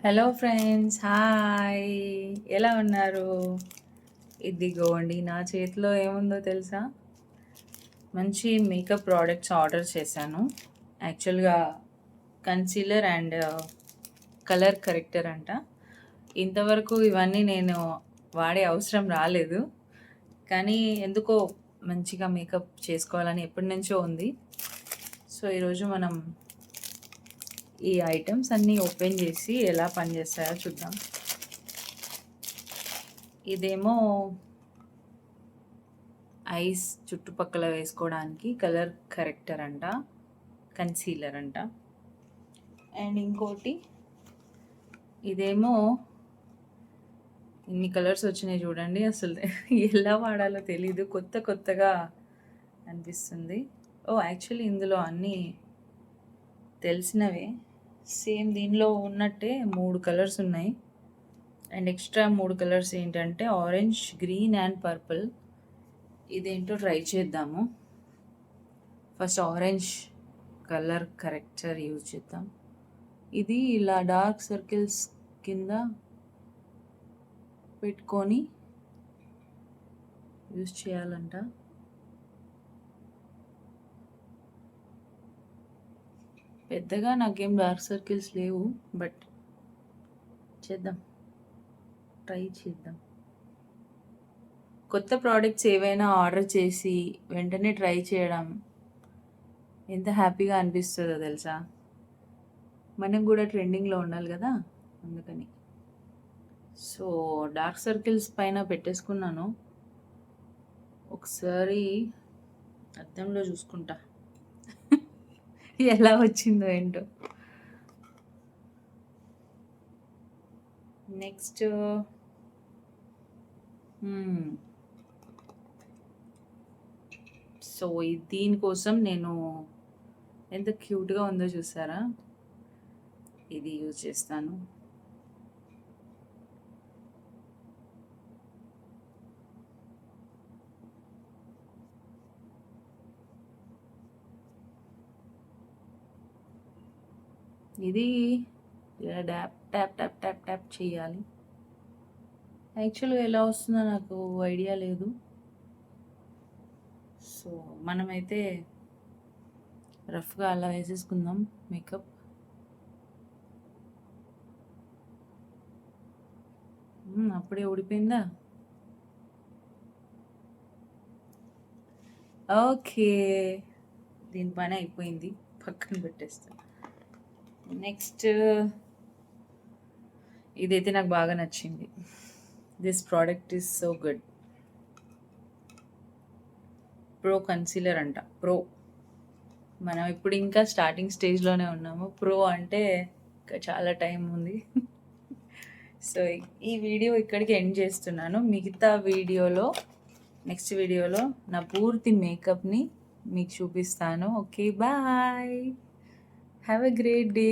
Hello friends, hi. ఎలా ఉన్నారు? ఇదిగోండి నా చేతిలో ఏముందో తెలుసా? మంచి మేకప్ ప్రోడక్ట్స్ ఆర్డర్ చేశాను. యాక్చువల్‌గా కన్సీలర్ అండ్ కలర్ కరెక్టర్ అంట. ఇంతవరకు ఇవన్నీ నేను వాడే అవసరం రాలేదు. కానీ ఎందుకో మంచిగా మేకప్ చేసుకోవాలని ఎప్పటినుంచో ఉంది. సో, ఈరోజు మనం ఈ ఐటెమ్స్ అన్నీ ఓపెన్ చేసి ఎలా పనిచేస్తాయో చూద్దాం. ఇదేమో ఐస్ చుట్టుపక్కల వేసుకోవడానికి కలర్ కరెక్టర్ అంట, కన్సీలర్ అంట. అండ్ ఇంకోటి ఇదేమో ఇన్ని కలర్స్ వచ్చినాయి చూడండి. అసలు ఎలా వాడాలో తెలీదు, కొత్తగా అనిపిస్తుంది. యాక్చువల్లీ ఇందులో అన్నీ తెలిసినవే. సేమ్ దీనిలో ఉన్నట్టే 3 కలర్స్ ఉన్నాయి. అండ్ ఎక్స్ట్రా 3 కలర్స్ ఏంటంటే ఆరెంజ్, గ్రీన్ అండ్ పర్పుల్. ఇదేంటో ట్రై చేద్దాము. First orange colour corrector use చేద్దాం. ఇది ఇలా డార్క్ సర్కిల్స్ కింద పెట్టుకొని యూజ్ చేయాలంట. పెద్దగా నాకేం డార్క్ సర్కిల్స్ లేవు, బట్ చేద్దాం, ట్రై చేద్దాం. కొత్త ప్రోడక్ట్స్ ఏవైనా ఆర్డర్ చేసి వెంటనే ట్రై చేయడం ఎంత హ్యాపీగా అనిపిస్తుందో తెలుసా? మనం కూడా ట్రెండింగ్లో ఉండాలి కదా, అందుకని. సో డార్క్ సర్కిల్స్ పైన పెట్టేసుకున్నాను. ఒకసారి అద్దంలో చూసుకుంటా ఎలా వచ్చిందో ఏంటో. నెక్స్ట్ సో దీనికోసం నేను ఎంత క్యూట్గా ఉందో చూసారా? ఇది యూజ్ చేస్తాను. ఇది ఇలా tap tap tap tap tap చేయాలి. యాక్చువల్గా ఎలా వస్తుందో నాకు ఐడియా లేదు. సో మనమైతే రఫ్గా అలా వేసేసుకుందాం మేకప్. అప్పుడే ఊడిపోయిందా? ఓకే, దీని పని అయిపోయింది, పక్కన పెట్టేస్తా. నెక్స్ట్ ఇదైతే నాకు బాగా నచ్చింది. This product is so good. Pro concealer అంట. ప్రో. మనం ఇప్పుడు ఇంకా స్టార్టింగ్ స్టేజ్లోనే ఉన్నాము. ప్రో అంటే ఇంకా చాలా టైం ఉంది. సో ఈ వీడియో ఇక్కడికి ఎండ్ చేస్తున్నాను. మిగతా వీడియోలో, నెక్స్ట్ వీడియోలో నా పూర్తి మేకప్ని మీకు చూపిస్తాను. Okay, bye. Have a great day.